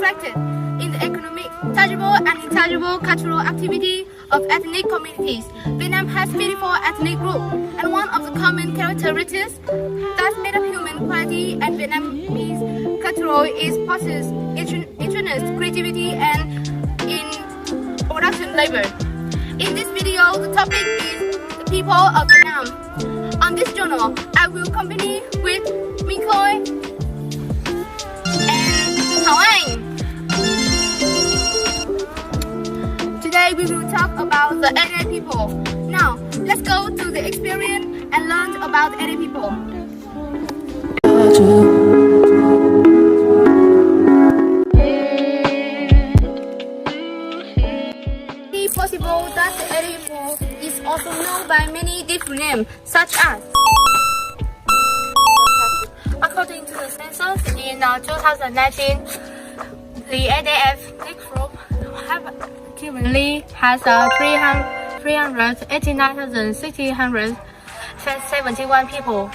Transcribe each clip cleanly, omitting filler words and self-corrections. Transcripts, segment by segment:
reflected in the economic, tangible and intangible cultural activity of ethnic communities. Vietnam has 54 ethnic groups, and one of the common characteristics that made up human quality and Vietnamese culture is possess interest, creativity, and in production labor. In this video, the topic is the people of Vietnam. On this journal, I will accompany with Minh Khôi and Hảo Anh. Today we will talk about the area people. Now, let's go to the experience and learn about area people. It's possible that the area people is also known by many different names, such as, according to the census in 2019, the ADF group currently has 389,671 people.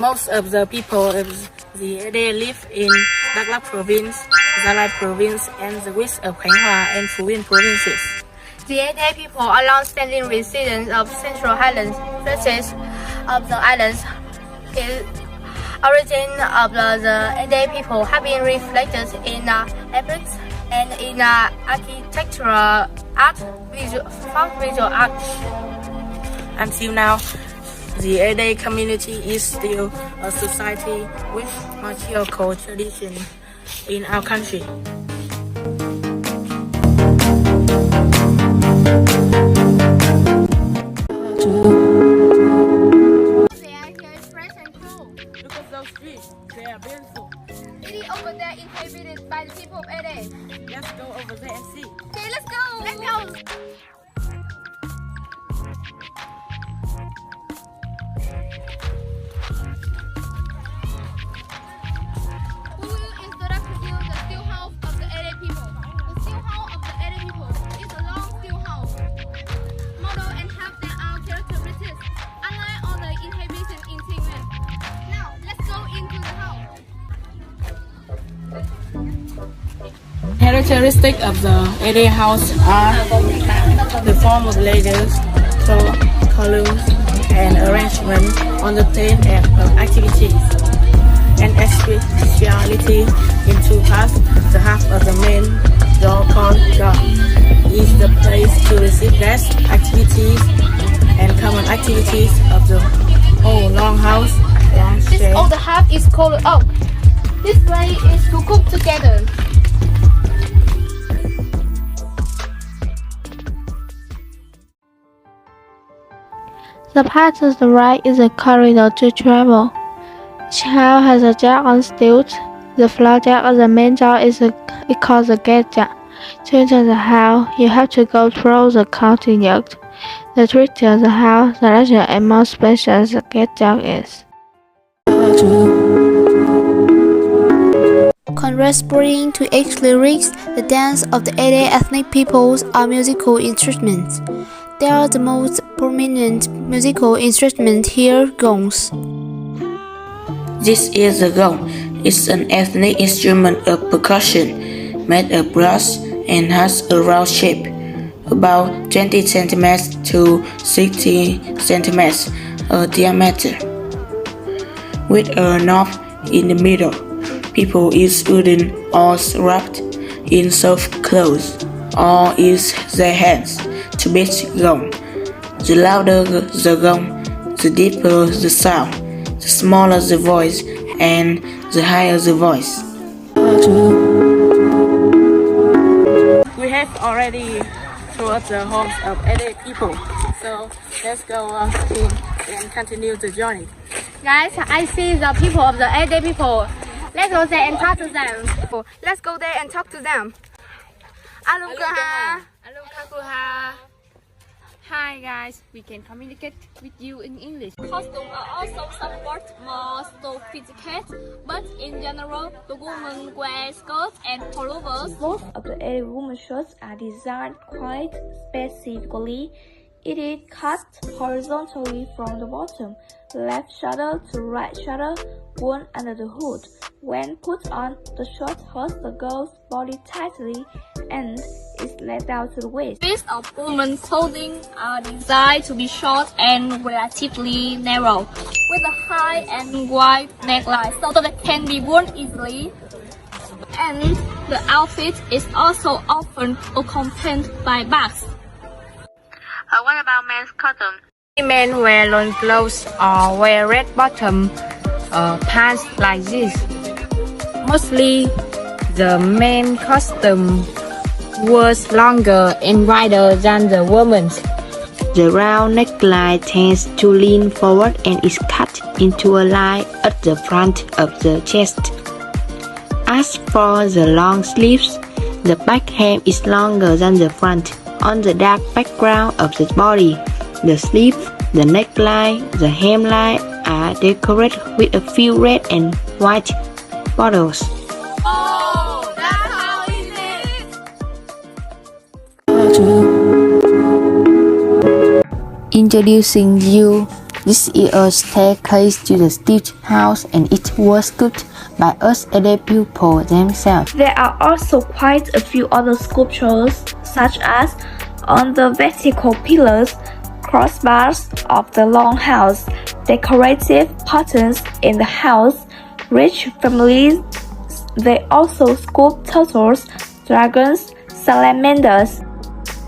Most of the people of the area live in Đắk Lắk province, Gia Lai province, and the west of Khóa and Phú Yên provinces. The ADA people are long-standing residents of Central Highlands, stretches of the islands. The origin of the ADA people have been reflected in epics and in architectural art, visual art. Until now, the Ede community is still a society with matriarchal tradition in our country. Look at those trees, they are beautiful. It is over there inhabited by the people of Ede. Let's go over there and see. Okay, let's go! Let's go! We will introduce to you the still house of the Ede people. The still house of the Ede people is a long still house, model and have their own characteristics, unlike all the inhabitants in Thailand. Now, let's go into the house. Characteristics of the Ede house are the form of ladders, columns, and arrangement on the plane of activities. And speciality in two parts. The half of the main door called door is the place to receive guests, activities, and common activities of the whole long house. This other half is called oak. This way is to cook together. The part to the right is a corridor to travel. Each house has a jack on stilts. The floor jack of the main door is called the gate jack. To enter the house, you have to go through the courtyard. The trick to the house, the larger and more spacious the gate jack is. Corresponding to its lyrics, the dance of the Ede ethnic peoples are musical instruments. They are the most prominent musical instrument here, gongs. This is the gong. It's an ethnic instrument of percussion made of brass and has a round shape, about 20 centimeters to 60 centimeters diameter, with a knob in the middle. People use wooden oars wrapped in soft clothes or use their hands to beat gong. The louder the gong, the deeper the sound, the smaller the voice, and the higher the voice. We have already toured the homes of Ede people, so let's go in and continue the journey. Guys, I see the people of the Ede people. Let's go there and talk to them. Let's go there and talk to them. Aloha. Hi guys, we can communicate with you in English. Costumes are also somewhat more sophisticated, but in general, the women wear skirts and pullovers. Most of the Ede women's shirts are designed quite specifically. It is cut horizontally from the bottom, left shoulder to right shoulder, worn under the hood. When put on, the shirt holds the girl's body tightly and is let down to the waist. Pieces of women's clothing are designed to be short and relatively narrow, with a high and wide neckline so that it can be worn easily. And the outfit is also often accompanied by bags. What about men's costume? Men wear long clothes or wear red bottom pants like this. Mostly, the men's costume was longer and wider than the women's. The round neckline tends to lean forward and is cut into a line at the front of the chest. As for the long sleeves, the back hem is longer than the front. On the dark background of the body, the sleeve, the neckline, the hemline are decorated with a few red and white borders. Oh, that's how it is. Introducing you. This is a staircase to the stage house, and it was sculpted by us and the pupils themselves. There are also quite a few other sculptures, such as on the vertical pillars, crossbars of the long house, decorative patterns in the house. Rich families, they also sculpt turtles, dragons, salamanders.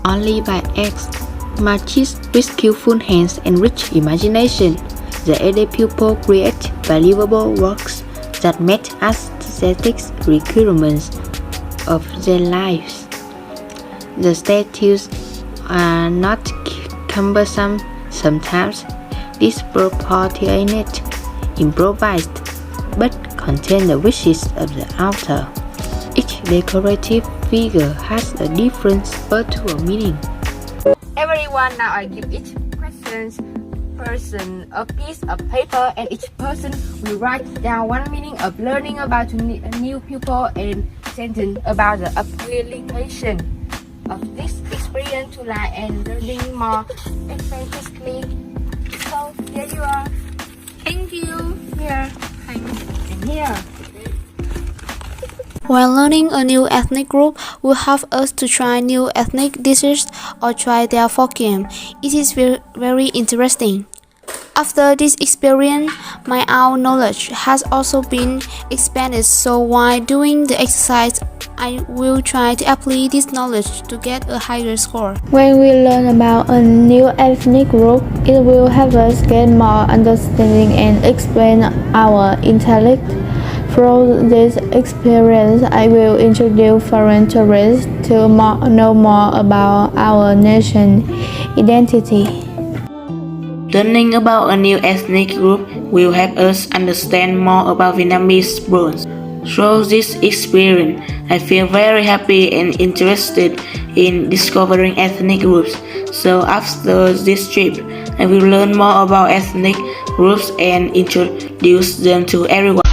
Only by artists with skillful hands and rich imagination, the aided pupil create valuable works that met aesthetic requirements of their lives. The statues are not cumbersome, sometimes disproportionate, improvised, but contain the wishes of the author. Each decorative figure has a different spiritual meaning. Everyone, now I give each person a piece of paper, and each person will write down one meaning of learning about a new pupil and sentence about the application of this experience to life and learning more effectively. So here you are. Thank you. Here, and here. When learning a new ethnic group will help us to try new ethnic dishes or try their folk game. It is very interesting. After this experience, my own knowledge has also been expanded, so while doing the exercise, I will try to apply this knowledge to get a higher score. When we learn about a new ethnic group, it will help us get more understanding and expand our intellect. Through this experience, I will introduce foreign tourists to know more about our nation identity. Learning about a new ethnic group will help us understand more about Vietnamese roots. Through this experience, I feel very happy and interested in discovering ethnic groups. So after this trip, I will learn more about ethnic groups and introduce them to everyone.